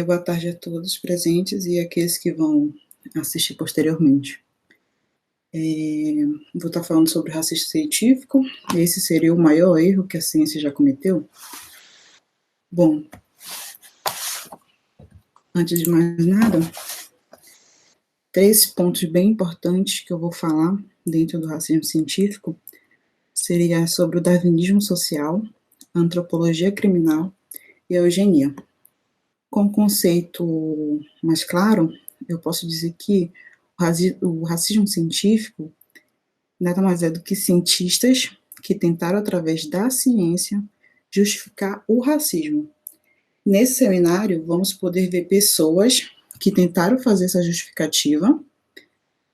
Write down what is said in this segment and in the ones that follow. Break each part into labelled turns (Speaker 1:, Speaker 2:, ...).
Speaker 1: Boa tarde a todos presentes e aqueles que vão assistir posteriormente. Vou estar falando sobre racismo científico. Esse seria o maior erro que a ciência já cometeu? Bom, antes de mais nada, 3 pontos bem importantes que eu vou falar dentro do racismo científico seria sobre o darwinismo social, a antropologia criminal e a eugenia. Com o conceito mais claro, eu posso dizer que o racismo científico nada mais é do que cientistas que tentaram, através da ciência, justificar o racismo. Nesse seminário, vamos poder ver pessoas que tentaram fazer essa justificativa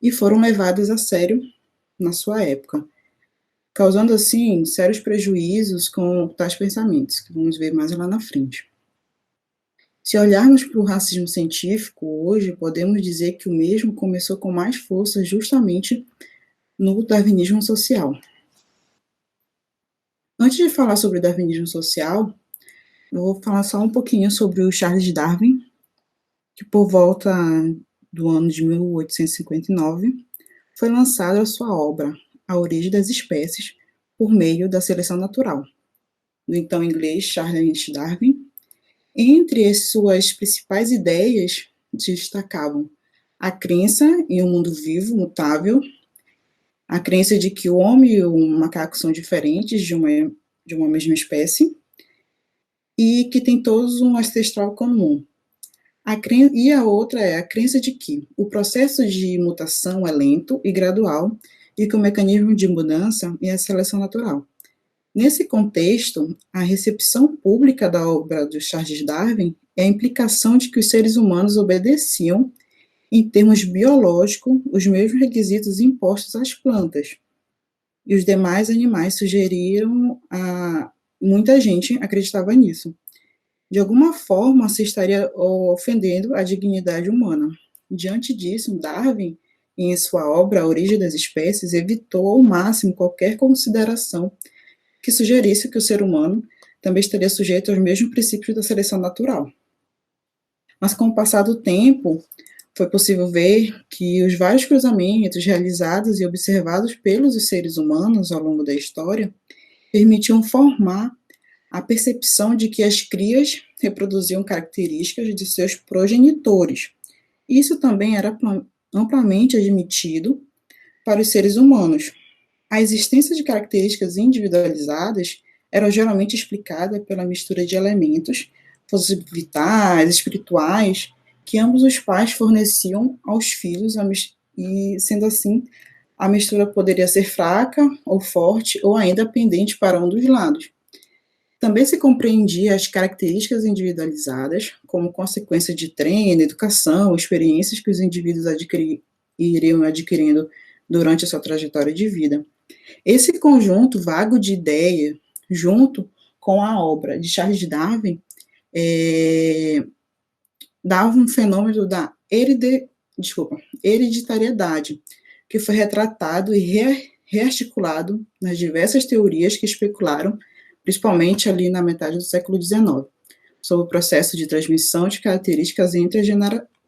Speaker 1: e foram levadas a sério na sua época, causando, assim, sérios prejuízos com tais pensamentos, que vamos ver mais lá na frente. Se olharmos para o racismo científico hoje, podemos dizer que o mesmo começou com mais força justamente no darwinismo social. Antes de falar sobre o darwinismo social, eu vou falar só um pouquinho sobre o Charles Darwin, que por volta do ano de 1859 foi lançada a sua obra A Origem das Espécies por meio da seleção natural, do então inglês Charles Darwin. Entre as suas principais ideias destacavam a crença em um mundo vivo, mutável, a crença de que o homem e o macaco são diferentes de uma mesma espécie e que tem todos um ancestral comum. E a outra é a crença de que o processo de mutação é lento e gradual e que o mecanismo de mudança é a seleção natural. Nesse contexto, a recepção pública da obra de Charles Darwin é a implicação de que os seres humanos obedeciam, em termos biológicos, os mesmos requisitos impostos às plantas. E os demais animais sugeriram a muita gente acreditava nisso. De alguma forma, se estaria ofendendo a dignidade humana. Diante disso, Darwin, em sua obra A Origem das Espécies, evitou ao máximo qualquer consideração que sugerisse que o ser humano também estaria sujeito aos mesmos princípios da seleção natural. Mas com o passar do tempo, foi possível ver que os vários cruzamentos realizados e observados pelos seres humanos ao longo da história permitiam formar a percepção de que as crias reproduziam características de seus progenitores. Isso também era amplamente admitido para os seres humanos. A existência de características individualizadas era geralmente explicada pela mistura de elementos, forças vitais, espirituais, que ambos os pais forneciam aos filhos, e, sendo assim, a mistura poderia ser fraca ou forte, ou ainda pendente para um dos lados. Também se compreendia as características individualizadas como consequência de treino, educação, experiências que os indivíduos iriam adquirindo durante a sua trajetória de vida. Esse conjunto vago de ideia, junto com a obra de Charles Darwin, dava um fenômeno da hereditariedade, que foi retratado e rearticulado nas diversas teorias que especularam, principalmente ali na metade do século XIX, sobre o processo de transmissão de características entre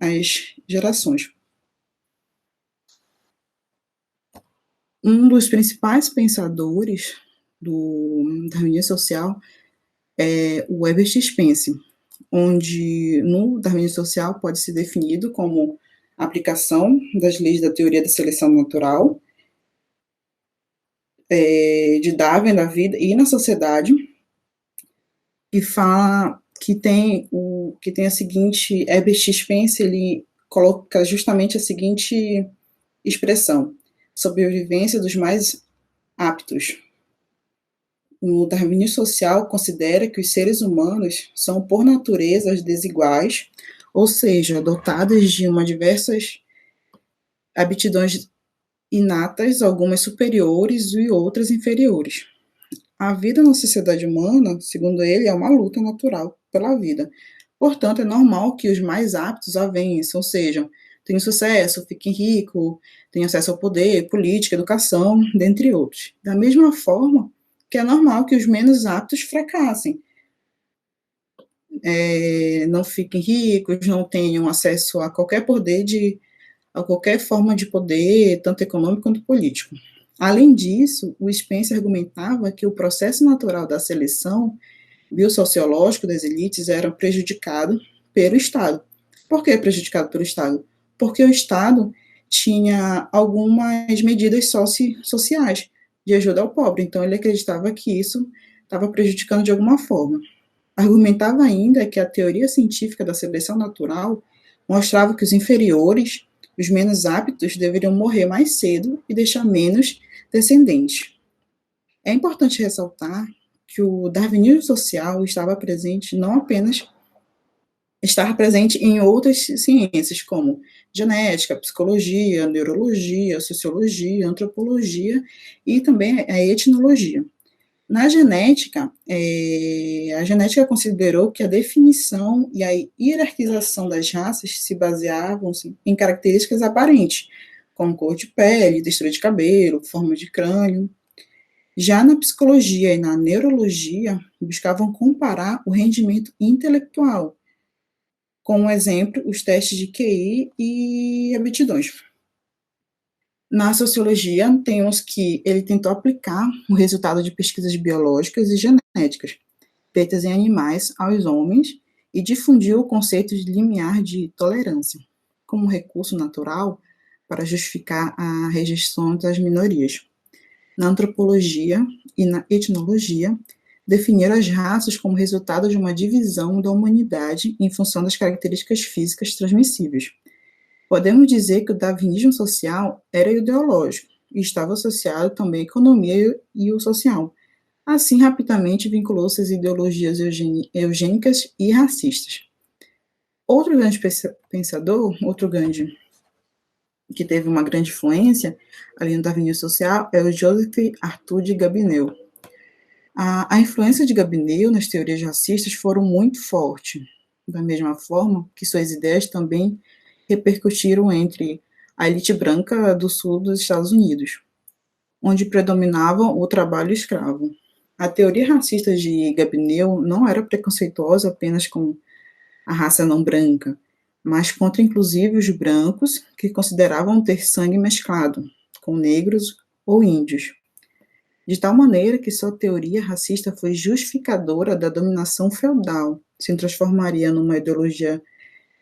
Speaker 1: as gerações. Um dos principais pensadores do darwinismo social é o Herbert Spencer, onde no darwinismo social pode ser definido como a aplicação das leis da teoria da seleção natural, de Darwin na vida e na sociedade, e fala que tem a seguinte, Herbert Spencer, ele coloca justamente a seguinte expressão: sobrevivência dos mais aptos. O darwinismo social considera que os seres humanos são, por natureza, desiguais, ou seja, dotados de diversas aptidões inatas, algumas superiores e outras inferiores. A vida na sociedade humana, segundo ele, é uma luta natural pela vida. Portanto, é normal que os mais aptos a vençam, ou seja, tenham sucesso, fiquem ricos, tenham acesso ao poder, política, educação, dentre outros. Da mesma forma que é normal que os menos aptos fracassem. não fiquem ricos, não tenham acesso a qualquer poder a qualquer forma de poder, tanto econômico quanto político. Além disso, o Spencer argumentava que o processo natural da seleção biosociológico das elites era prejudicado pelo Estado. Por que prejudicado pelo Estado? Porque o Estado tinha algumas medidas sociais de ajuda ao pobre, então ele acreditava que isso estava prejudicando de alguma forma. Argumentava ainda que a teoria científica da seleção natural mostrava que os inferiores, os menos aptos, deveriam morrer mais cedo e deixar menos descendentes. É importante ressaltar que o darwinismo social estava presente em outras ciências, como genética, psicologia, neurologia, sociologia, antropologia e também a etnologia. Na genética, a genética considerou que a definição e a hierarquização das raças se baseavam em características aparentes, como cor de pele, textura de cabelo, forma de crânio. Já na psicologia e na neurologia, buscavam comparar o rendimento intelectual, como exemplo, os testes de QI e aptidões. Na sociologia, temos que ele tentou aplicar o resultado de pesquisas biológicas e genéticas feitas em animais aos homens e difundiu o conceito de limiar de tolerância como recurso natural para justificar a rejeição das minorias. Na antropologia e na etnologia, definiram as raças como resultado de uma divisão da humanidade em função das características físicas transmissíveis. Podemos dizer que o darwinismo social era ideológico e estava associado também à economia e o social. Assim, rapidamente vinculou-se às ideologias eugênicas e racistas. Outro grande pensador, outro grande que teve uma grande influência ali no darwinismo social é o Joseph Arthur de Gobineau. A influência de Gobineau nas teorias racistas foram muito forte, da mesma forma que suas ideias também repercutiram entre a elite branca do sul dos Estados Unidos, onde predominava o trabalho escravo. A teoria racista de Gobineau não era preconceituosa apenas com a raça não branca, mas contra inclusive os brancos que consideravam ter sangue mesclado com negros ou índios. De tal maneira que sua teoria racista foi justificadora da dominação feudal, se transformaria numa ideologia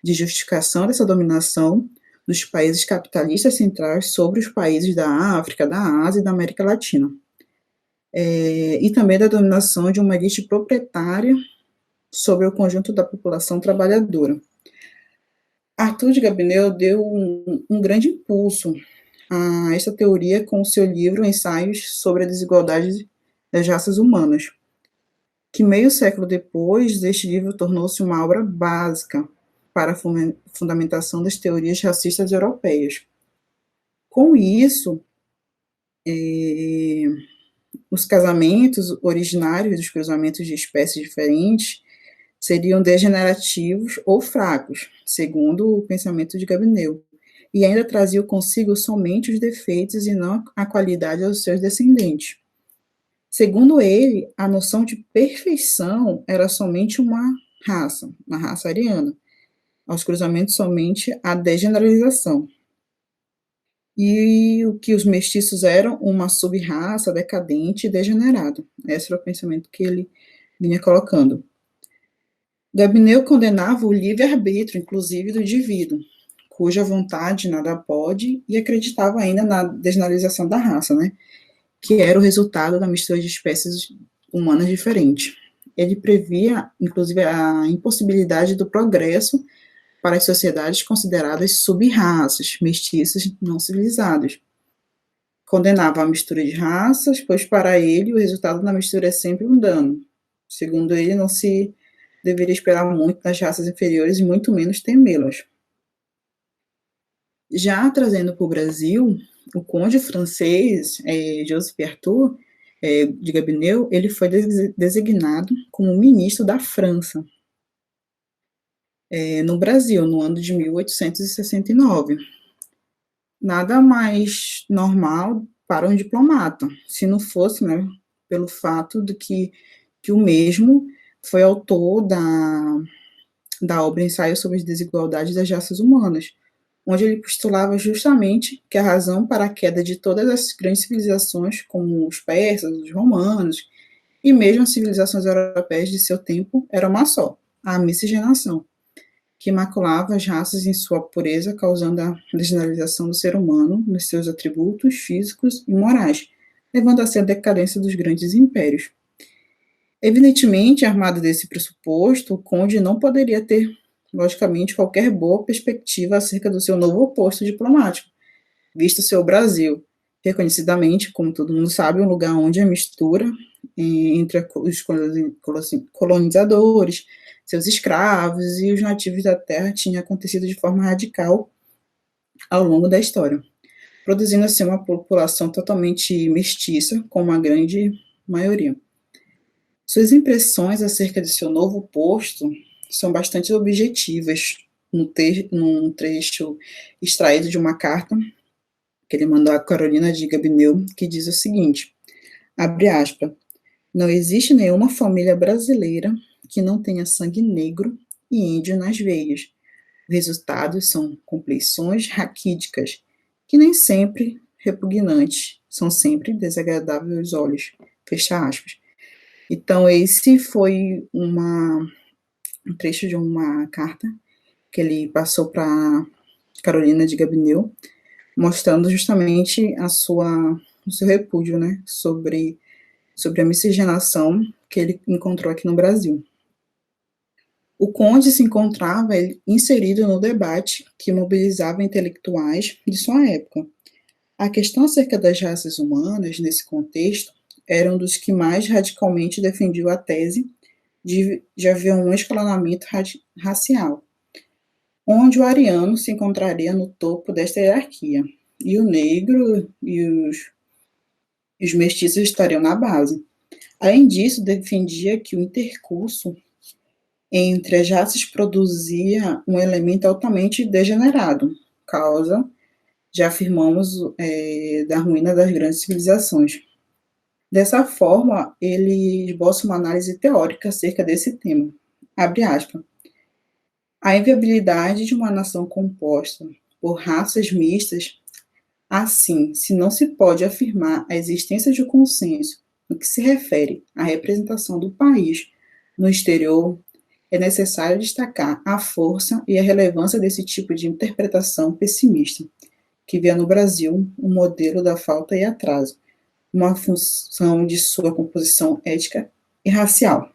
Speaker 1: de justificação dessa dominação dos países capitalistas centrais sobre os países da África, da Ásia e da América Latina. E também da dominação de uma elite proprietária sobre o conjunto da população trabalhadora. Arthur de Gobineau deu um grande impulso a essa teoria com o seu livro Ensaios sobre a Desigualdade das Raças Humanas, que meio século depois, este livro tornou-se uma obra básica para a fundamentação das teorias racistas europeias. Com isso, os casamentos originários dos cruzamentos de espécies diferentes seriam degenerativos ou fracos, segundo o pensamento de Gobineau, e ainda traziam consigo somente os defeitos e não a qualidade aos seus descendentes. Segundo ele, a noção de perfeição era somente uma raça ariana, aos cruzamentos somente a degeneralização. E o que os mestiços eram uma sub-raça decadente e degenerada. Esse era o pensamento que ele vinha colocando. Gobineau condenava o livre-arbítrio, inclusive, do indivíduo, cuja vontade nada pode, e acreditava ainda na degeneralização da raça, né, que era o resultado da mistura de espécies humanas diferentes. Ele previa, inclusive, a impossibilidade do progresso para as sociedades consideradas sub-raças, mestiças, não civilizadas. Condenava a mistura de raças, pois para ele o resultado da mistura é sempre um dano. Segundo ele, não se deveria esperar muito das raças inferiores e muito menos temê-las. Já trazendo para o Brasil, o conde francês Joseph Arthur de Gobineau, ele foi designado como ministro da França no Brasil, no ano de 1869. Nada mais normal para um diplomata, se não fosse, né, pelo fato de que o mesmo foi autor da obra Ensaio sobre as Desigualdades das Raças Humanas, onde ele postulava justamente que a razão para a queda de todas as grandes civilizações, como os persas, os romanos, e mesmo as civilizações europeias de seu tempo, era uma só, a miscigenação, que maculava as raças em sua pureza, causando a degeneralização do ser humano nos seus atributos físicos e morais, levando a ser a decadência dos grandes impérios. Evidentemente, armado desse pressuposto, o conde não poderia ter, logicamente, qualquer boa perspectiva acerca do seu novo posto diplomático, visto ser o Brasil, reconhecidamente, como todo mundo sabe, um lugar onde a mistura entre os colonizadores, seus escravos e os nativos da terra tinha acontecido de forma radical ao longo da história, produzindo assim uma população totalmente mestiça, com uma grande maioria. Suas impressões acerca de seu novo posto são bastante objetivas, num trecho extraído de uma carta que ele mandou a Carolina de Gabineu, que diz o seguinte, abre aspas, não existe nenhuma família brasileira que não tenha sangue negro e índio nas veias. Os resultados são compleições raquídicas, que nem sempre repugnantes, são sempre desagradáveis aos olhos. Fecha aspas. Então, esse foi um trecho de uma carta que ele passou para Carolina de Gabineu, mostrando justamente o seu repúdio, né, sobre a miscigenação que ele encontrou aqui no Brasil. O conde se encontrava inserido no debate que mobilizava intelectuais de sua época. A questão acerca das raças humanas, nesse contexto, era um dos que mais radicalmente defendiam a tese de haver um escalonamento racial, onde o ariano se encontraria no topo desta hierarquia, e o negro e os mestiços estariam na base. Além disso, defendia que o intercurso entre as raças produzia um elemento altamente degenerado, causa, já afirmamos, da ruína das grandes civilizações. Dessa forma, ele esboça uma análise teórica acerca desse tema. Abre aspas. A inviabilidade de uma nação composta por raças mistas, assim, se não se pode afirmar a existência de um consenso no que se refere à representação do país no exterior, é necessário destacar a força e a relevância desse tipo de interpretação pessimista, que vê no Brasil um modelo da falta e atraso, uma função de sua composição ética e racial.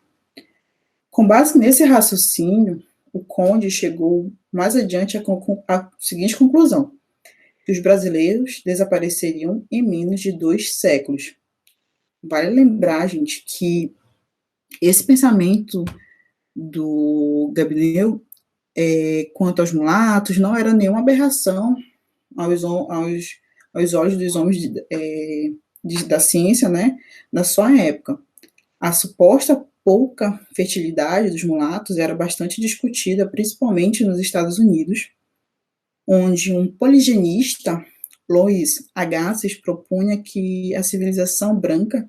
Speaker 1: Com base nesse raciocínio, o conde chegou mais adiante à seguinte conclusão, que os brasileiros desapareceriam em menos de 2 séculos. Vale lembrar, gente, que esse pensamento do Gabineu quanto aos mulatos não era nenhuma aberração aos olhos dos homens da ciência, né, na sua época. A suposta pouca fertilidade dos mulatos era bastante discutida, principalmente nos Estados Unidos, onde um poligenista, Louis Agassiz, propunha que a civilização branca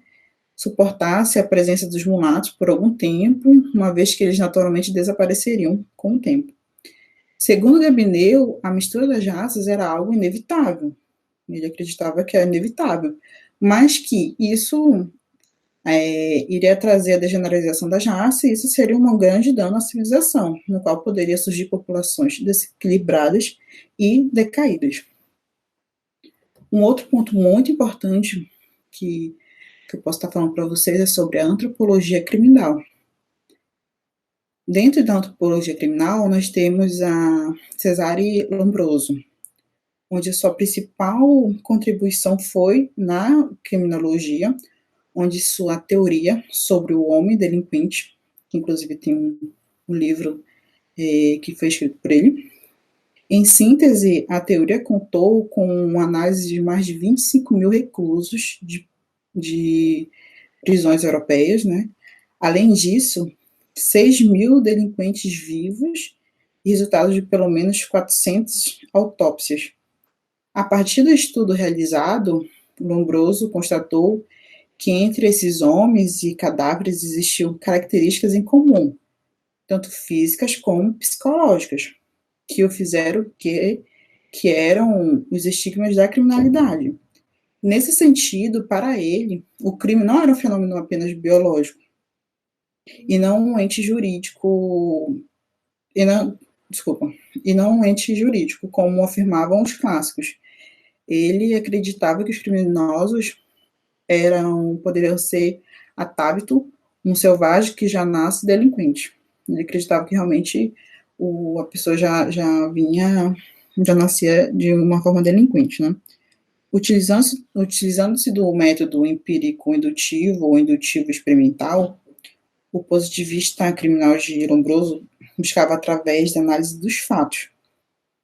Speaker 1: suportasse a presença dos mulatos por algum tempo, uma vez que eles naturalmente desapareceriam com o tempo. Segundo Gabineu, a mistura das raças era algo inevitável. Ele acreditava que era inevitável, mas que isso iria trazer a degeneralização das raças, e isso seria um grande dano à civilização, no qual poderia surgir populações desequilibradas e decaídas. Um outro ponto muito importante que eu posso estar falando para vocês é sobre a antropologia criminal. Dentro da antropologia criminal, nós temos a Cesare Lombroso, onde a sua principal contribuição foi na criminologia, onde sua teoria sobre o homem delinquente, que inclusive tem um livro que foi escrito por ele. Em síntese, a teoria contou com uma análise de mais de 25 mil reclusos de prisões europeias, né? Além disso, 6 mil delinquentes vivos e resultados de pelo menos 400 autópsias. A partir do estudo realizado, Lombroso constatou que entre esses homens e cadáveres existiam características em comum, tanto físicas como psicológicas, que o fizeram que eram os estigmas da criminalidade. Nesse sentido, para ele, o crime não era um fenômeno apenas biológico, e não um ente jurídico, e não, desculpa, e não um ente jurídico, como afirmavam os clássicos. Ele acreditava que os criminosos poderiam ser atávico, um selvagem que já nasce delinquente. Ele acreditava que realmente a pessoa já nascia de uma forma delinquente, né? Utilizando-se do método empírico indutivo ou indutivo experimental, o positivista criminal de Lombroso buscava, através da análise dos fatos,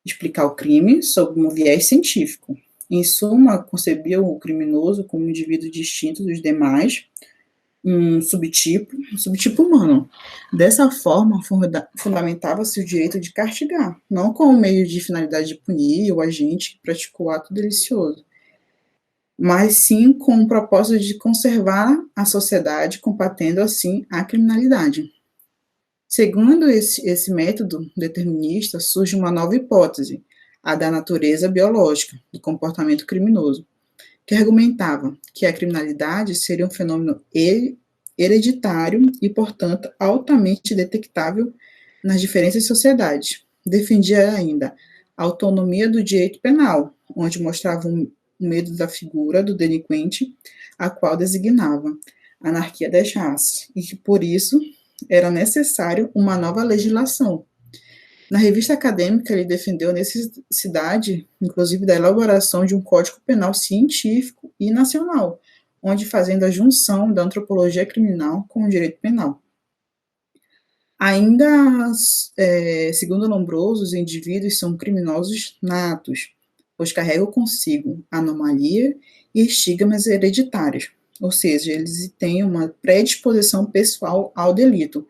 Speaker 1: explicar o crime sob um viés científico. Em suma, concebia o criminoso como um indivíduo distinto dos demais, um subtipo humano. Dessa forma, fundamentava-se o direito de castigar, não como meio de finalidade de punir o agente que praticou o ato delicioso, mas sim com o propósito de conservar a sociedade, combatendo assim a criminalidade. Segundo esse método determinista, surge uma nova hipótese, a da natureza biológica do comportamento criminoso, que argumentava que a criminalidade seria um fenômeno hereditário e, portanto, altamente detectável nas diferentes sociedades. Defendia ainda a autonomia do direito penal, onde mostrava um medo da figura do delinquente, a qual designava anarquia das raças, e que, por isso, era necessário uma nova legislação. Na revista acadêmica, ele defendeu a necessidade, inclusive, da elaboração de um código penal científico e nacional, onde fazendo a junção da antropologia criminal com o direito penal. Ainda, segundo Lombroso, os indivíduos são criminosos natos, pois carregam consigo anomalia e estigmas hereditários, ou seja, eles têm uma predisposição pessoal ao delito,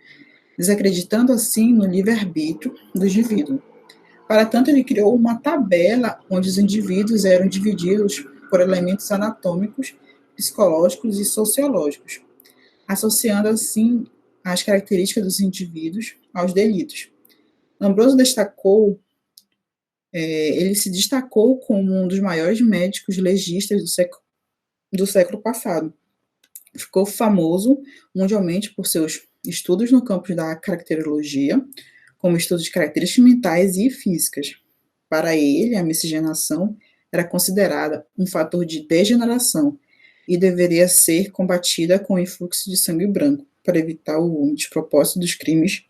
Speaker 1: desacreditando assim no livre-arbítrio do indivíduo. Para tanto, ele criou uma tabela onde os indivíduos eram divididos por elementos anatômicos, psicológicos e sociológicos, associando assim as características dos indivíduos aos delitos. Lombroso ele se destacou como um dos maiores médicos legistas do século passado. Ficou famoso mundialmente por seus estudos no campo da caracterologia, como estudos de características mentais e físicas. Para ele, a miscigenação era considerada um fator de degeneração e deveria ser combatida com o influxo de sangue branco, para evitar o despropósito dos crimes.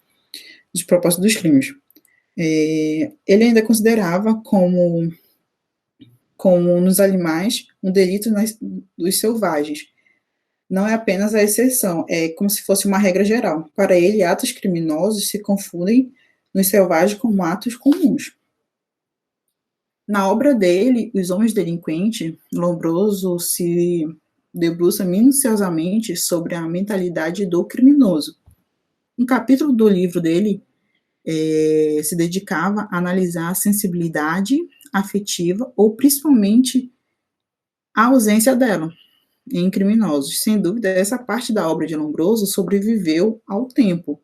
Speaker 1: Ele ainda considerava como nos animais um delito dos selvagens. Não é apenas a exceção, é como se fosse uma regra geral. Para ele, atos criminosos se confundem nos selvagens com atos comuns. Na obra dele, Os Homens Delinquentes, Lombroso se debruça minuciosamente sobre a mentalidade do criminoso. Um capítulo do livro dele se dedicava a analisar a sensibilidade afetiva ou principalmente a ausência dela em criminosos. Sem dúvida, essa parte da obra de Lombroso sobreviveu ao tempo,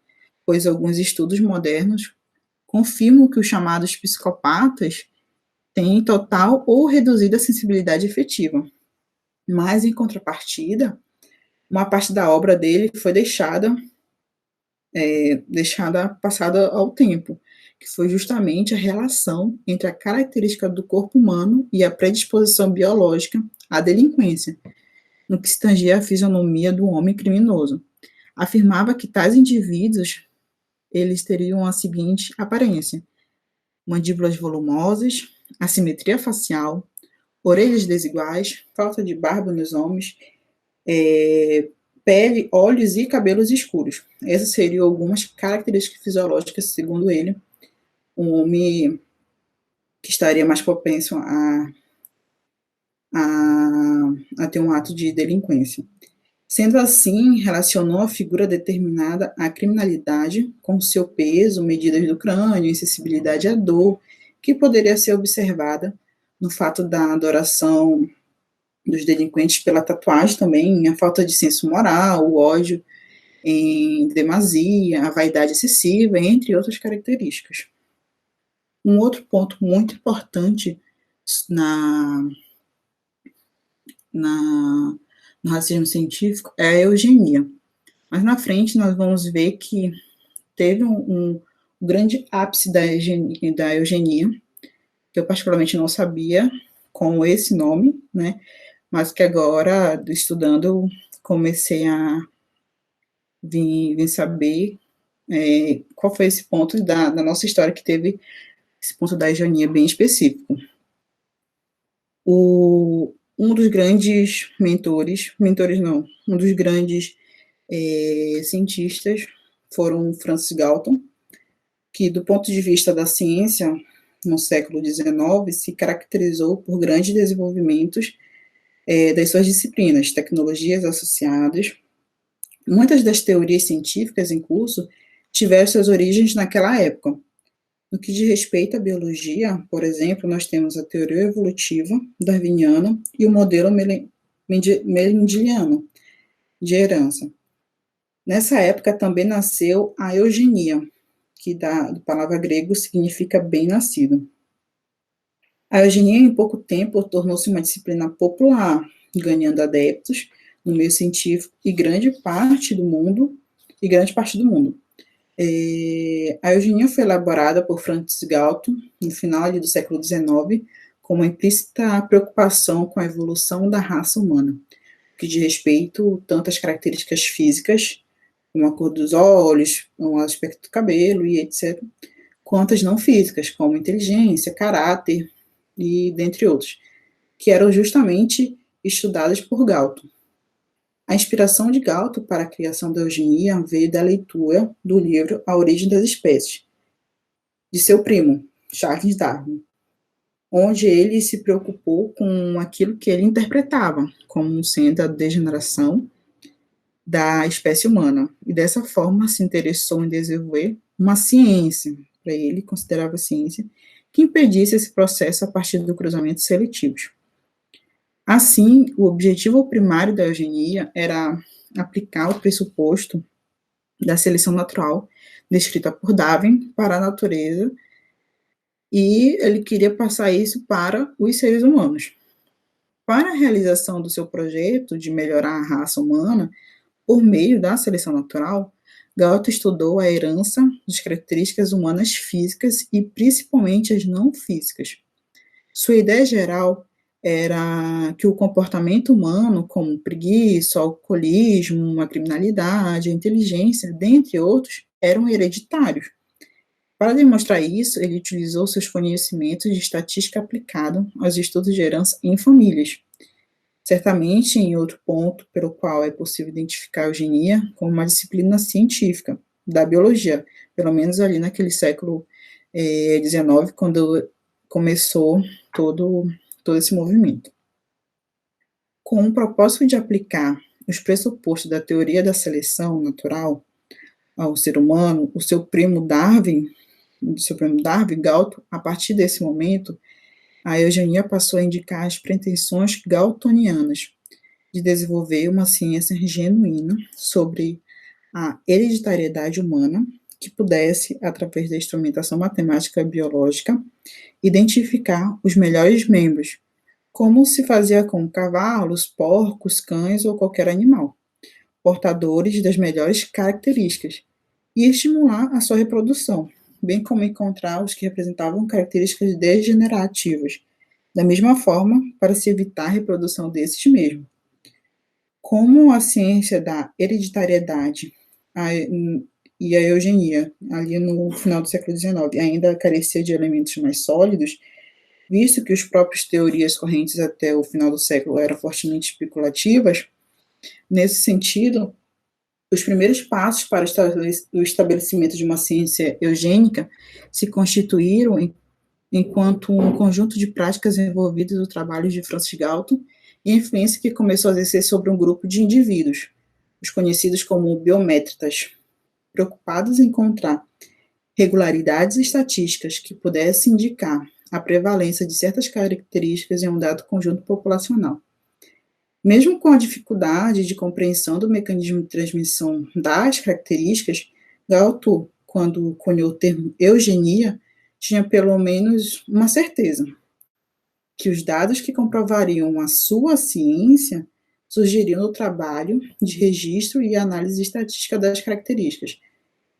Speaker 1: pois alguns estudos modernos confirmam que os chamados psicopatas têm total ou reduzida sensibilidade afetiva. Mas, em contrapartida, uma parte da obra dele foi passada ao tempo, que foi justamente a relação entre a característica do corpo humano e a predisposição biológica à delinquência, no que se tangia à fisionomia do homem criminoso. Afirmava que tais indivíduos eles teriam a seguinte aparência: mandíbulas volumosas, assimetria facial, orelhas desiguais, falta de barba nos homens, pele, olhos e cabelos escuros. Essas seriam algumas características fisiológicas, segundo ele, um homem que estaria mais propenso a ter um ato de delinquência. Sendo assim, relacionou a figura determinada à criminalidade com seu peso, medidas do crânio, insensibilidade à dor, que poderia ser observada no fato da adoração dos delinquentes pela tatuagem também, a falta de senso moral, o ódio em demasia, a vaidade excessiva, entre outras características. Um outro ponto muito importante na, na, no racismo científico é a eugenia. Mas na frente nós vamos ver que teve um grande ápice da eugenia, que eu particularmente não sabia com esse nome, né? Mas que agora, estudando, comecei a vir saber qual foi esse ponto da nossa história que teve esse ponto da eugenia bem específico. Um dos grandes mentores não, um dos grandes cientistas foram Francis Galton, que do ponto de vista da ciência, no século XIX, se caracterizou por grandes desenvolvimentos das suas disciplinas, tecnologias associadas. Muitas das teorias científicas em curso tiveram suas origens naquela época. No que diz respeito à biologia, por exemplo, nós temos a teoria evolutiva darwiniana e o modelo mendeliano de herança. Nessa época também nasceu a eugenia, que da palavra grego significa bem-nascido. A eugenia, em pouco tempo, tornou-se uma disciplina popular, ganhando adeptos no meio científico e grande parte do mundo. A eugenia foi elaborada por Francis Galton no final do século XIX, com uma implícita preocupação com a evolução da raça humana, que diz respeito tanto às características físicas, como a cor dos olhos, o aspecto do cabelo e etc., quanto as não físicas, como inteligência, caráter e dentre outros, que eram justamente estudadas por Galton. A inspiração de Galton para a criação da eugenia veio da leitura do livro A Origem das Espécies, de seu primo, Charles Darwin, onde ele se preocupou com aquilo que ele interpretava como sendo a degeneração da espécie humana, e dessa forma se interessou em desenvolver uma ciência, para ele considerava ciência, que impedisse esse processo a partir do cruzamento seletivos. Assim, o objetivo primário da eugenia era aplicar o pressuposto da seleção natural, descrita por Darwin, para a natureza, e ele queria passar isso para os seres humanos. Para a realização do seu projeto de melhorar a raça humana, por meio da seleção natural, Galton estudou a herança das características humanas físicas e principalmente as não físicas. Sua ideia geral era que o comportamento humano, como preguiça, alcoolismo, a criminalidade, a inteligência, dentre outros, eram hereditários. Para demonstrar isso, ele utilizou seus conhecimentos de estatística aplicada aos estudos de herança em famílias. Certamente, em outro ponto pelo qual é possível identificar a eugenia como uma disciplina científica da biologia, pelo menos ali naquele século XIX, quando começou todo esse movimento. Com o propósito de aplicar os pressupostos da teoria da seleção natural ao ser humano, o seu primo Darwin, Galton, a partir desse momento, a eugenia passou a indicar as pretensões galtonianas de desenvolver uma ciência genuína sobre a hereditariedade humana, que pudesse, através da instrumentação matemática e biológica, identificar os melhores membros, como se fazia com cavalos, porcos, cães ou qualquer animal, portadores das melhores características, e estimular a sua reprodução, bem como encontrar os que representavam características degenerativas, da mesma forma, para se evitar a reprodução desses mesmos. Como a ciência da hereditariedade e a eugenia, ali no final do século XIX, ainda carecia de elementos mais sólidos, visto que as próprias teorias correntes até o final do século eram fortemente especulativas, nesse sentido, os primeiros passos para o estabelecimento de uma ciência eugênica se constituíram enquanto um conjunto de práticas envolvidas no trabalho de Francis Galton e a influência que começou a exercer sobre um grupo de indivíduos, os conhecidos como biométritas, preocupados em encontrar regularidades estatísticas que pudessem indicar a prevalência de certas características em um dado conjunto populacional. Mesmo com a dificuldade de compreensão do mecanismo de transmissão das características, Galton, quando cunhou o termo eugenia, tinha pelo menos uma certeza, que os dados que comprovariam a sua ciência surgiriam do trabalho de registro e análise estatística das características,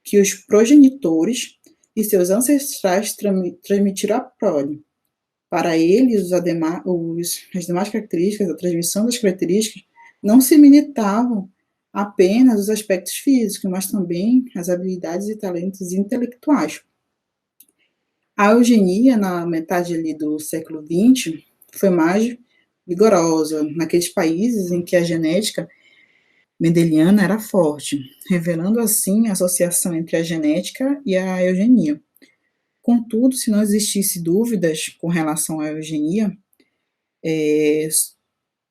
Speaker 1: que os progenitores e seus ancestrais transmitiram à prole. Para ele, as demais características, a transmissão das características, não se limitavam apenas aos aspectos físicos, mas também às habilidades e talentos intelectuais. A eugenia, na metade ali do século XX, foi mais vigorosa naqueles países em que a genética mendeliana era forte, revelando assim a associação entre a genética e a eugenia. Contudo, se não existisse dúvidas com relação à eugenia,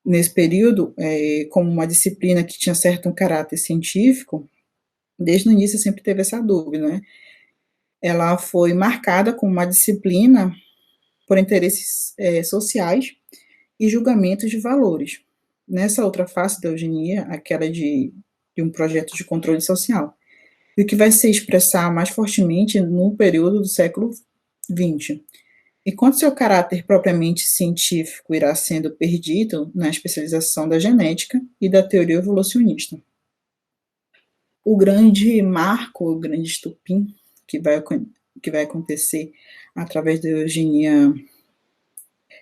Speaker 1: nesse período, como uma disciplina que tinha certo um caráter científico, desde o início sempre teve essa dúvida, né? Ela foi marcada como uma disciplina por interesses sociais e julgamentos de valores. Nessa outra face da eugenia, aquela de um projeto de controle social, e o que vai se expressar mais fortemente no período do século XX. Enquanto seu caráter propriamente científico irá sendo perdido na especialização da genética e da teoria evolucionista. O grande marco, o grande estupim que vai acontecer através da eugenia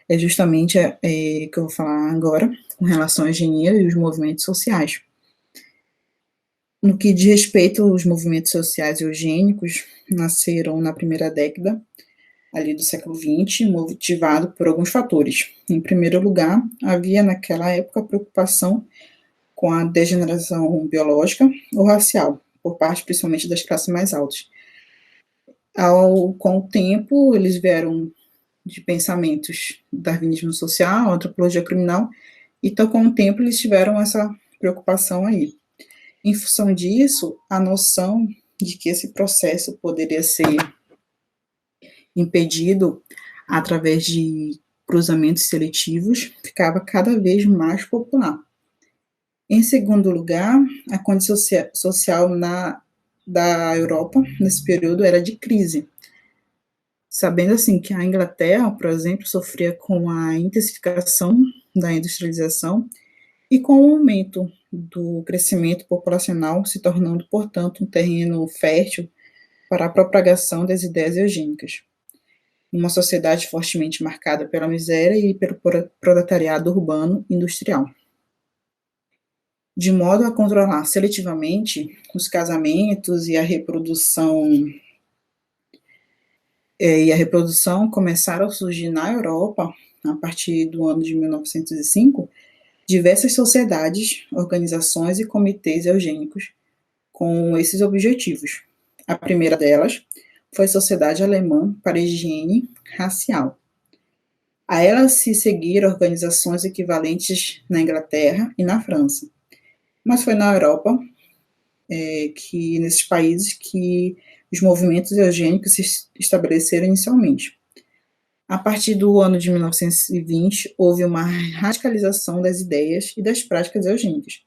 Speaker 1: é justamente que eu vou falar agora, com relação à eugenia e os movimentos sociais. No que diz respeito aos movimentos sociais eugênicos, nasceram na primeira década ali do século XX, motivado por alguns fatores. Em primeiro lugar, havia naquela época preocupação com a degeneração biológica ou racial, por parte principalmente das classes mais altas. Com o tempo, eles vieram de pensamentos do darwinismo social, antropologia criminal, então com o tempo eles tiveram essa preocupação aí. Em função disso, a noção de que esse processo poderia ser impedido através de cruzamentos seletivos ficava cada vez mais popular. Em segundo lugar, a condição social da Europa nesse período era de crise, sabendo assim que a Inglaterra, por exemplo, sofria com a intensificação da industrialização e com o aumento do crescimento populacional, se tornando, portanto, um terreno fértil para a propagação das ideias eugênicas. Uma sociedade fortemente marcada pela miséria e pelo proletariado urbano industrial. De modo a controlar seletivamente os casamentos e a reprodução começaram a surgir na Europa, a partir do ano de 1905, diversas sociedades, organizações e comitês eugênicos com esses objetivos. A primeira delas foi a Sociedade Alemã para a Higiene Racial. A ela se seguiram organizações equivalentes na Inglaterra e na França. Mas foi na Europa, nesses países, que os movimentos eugênicos se estabeleceram inicialmente. A partir do ano de 1920, houve uma radicalização das ideias e das práticas eugênicas.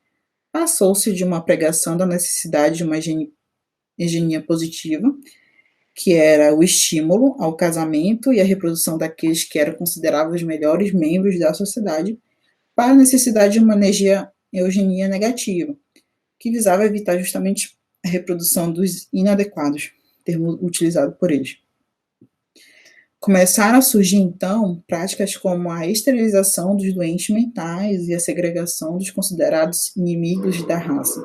Speaker 1: Passou-se de uma pregação da necessidade de uma eugenia positiva, que era o estímulo ao casamento e à reprodução daqueles que eram considerados os melhores membros da sociedade, para a necessidade de uma eugenia negativa, que visava evitar justamente a reprodução dos inadequados, termo utilizado por eles. Começaram a surgir, então, práticas como a esterilização dos doentes mentais e a segregação dos considerados inimigos da raça.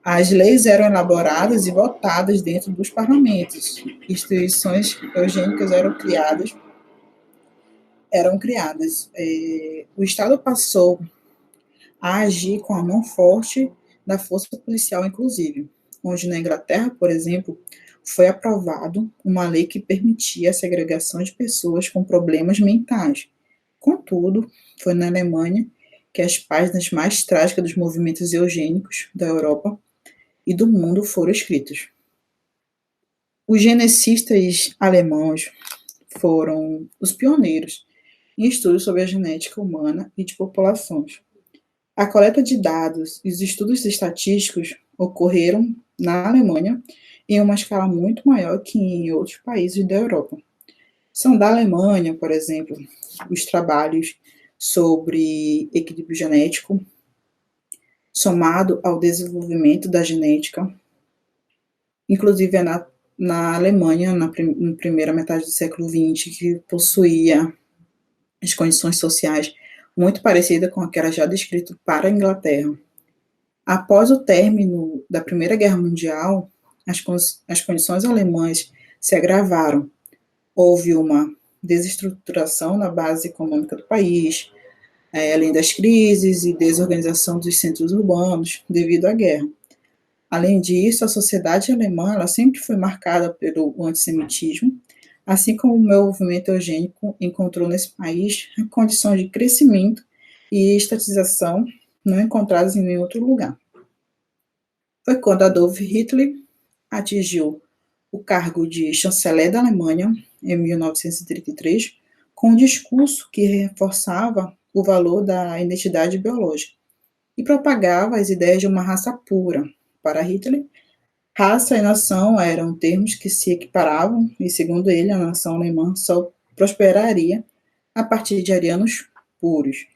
Speaker 1: As leis eram elaboradas e votadas dentro dos parlamentos. Instituições eugênicas eram criadas. O Estado passou a agir com a mão forte da força policial, inclusive, onde na Inglaterra, por exemplo, foi aprovado uma lei que permitia a segregação de pessoas com problemas mentais. Contudo, foi na Alemanha que as páginas mais trágicas dos movimentos eugênicos da Europa e do mundo foram escritos. Os genetistas alemãos foram os pioneiros em estudos sobre a genética humana e de populações. A coleta de dados e os estudos estatísticos ocorreram na Alemanha em uma escala muito maior que em outros países da Europa. São da Alemanha, por exemplo, os trabalhos sobre equilíbrio genético, somado ao desenvolvimento da genética. Inclusive, é na Alemanha, na primeira metade do século XX, que possuía as condições sociais muito parecidas com aquelas já descritas para a Inglaterra. Após o término da Primeira Guerra Mundial, as condições alemãs se agravaram. Houve uma desestruturação na base econômica do país, além das crises e desorganização dos centros urbanos devido à guerra. Além disso, a sociedade alemã ela sempre foi marcada pelo antissemitismo, assim como o movimento eugênico encontrou nesse país condições de crescimento e estatização não encontradas em nenhum outro lugar. Foi quando Adolf Hitler atingiu o cargo de chanceler da Alemanha, em 1933, com um discurso que reforçava o valor da identidade biológica e propagava as ideias de uma raça pura. Para Hitler, raça e nação eram termos que se equiparavam e, segundo ele, a nação alemã só prosperaria a partir de arianos puros.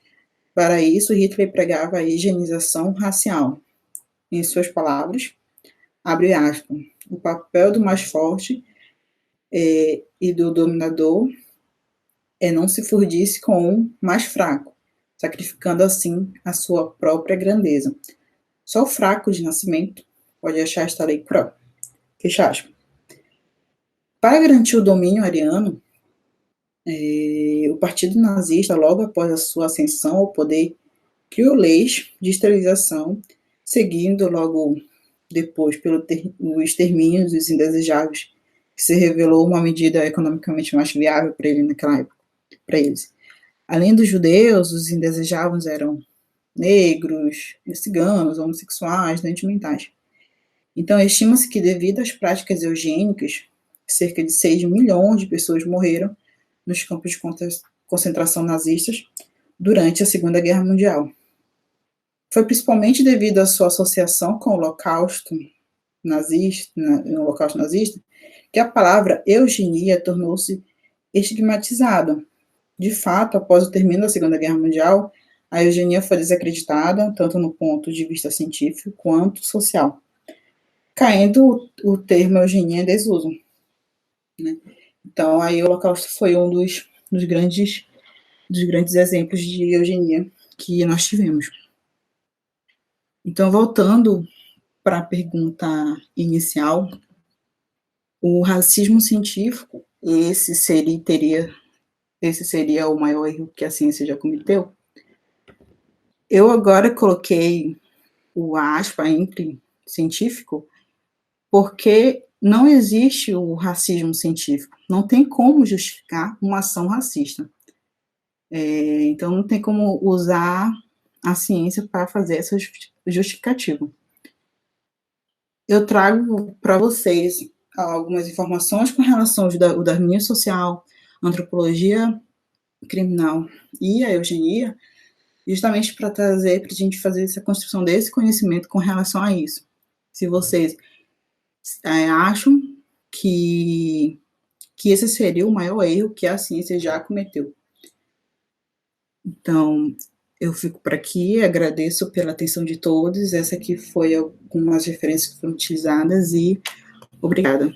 Speaker 1: Para isso, Hitler pregava a higienização racial. Em suas palavras, abre aspas, o papel do mais forte e do dominador é não se furdisse com o mais fraco, sacrificando assim a sua própria grandeza. Só o fraco de nascimento pode achar esta lei cruel. Fecha aspas. Para garantir o domínio ariano, o Partido Nazista, logo após a sua ascensão ao poder, criou leis de esterilização, seguindo logo depois pelo extermínio dos indesejáveis, que se revelou uma medida economicamente mais viável para ele naquela época, para eles. Além dos judeus, os indesejáveis eram negros, ciganos, homossexuais, doentes mentais. Então, estima-se que devido às práticas eugênicas, cerca de 6 milhões de pessoas morreram nos campos de concentração nazistas durante a Segunda Guerra Mundial. Foi principalmente devido à sua associação com o Holocausto nazista, que a palavra eugenia tornou-se estigmatizada. De fato, após o término da Segunda Guerra Mundial, a eugenia foi desacreditada, tanto no ponto de vista científico quanto social, caindo o termo eugenia em desuso. Né? Então, aí o Holocausto foi um dos grandes exemplos de eugenia que nós tivemos. Então, voltando para a pergunta inicial, o racismo científico, esse seria o maior erro que a ciência já cometeu? Eu agora coloquei o aspa entre científico, porque não existe o racismo científico. Não tem como justificar uma ação racista. Então, não tem como usar a ciência para fazer essa justificativa. Eu trago para vocês algumas informações com relação ao darwinismo social, antropologia criminal e a eugenia, justamente para trazer, para a gente fazer essa construção desse conhecimento com relação a isso. Se vocês acham que esse seria o maior erro que a ciência já cometeu. Então, eu fico por aqui, agradeço pela atenção de todos. Essa aqui foi algumas referências que foram utilizadas e obrigada.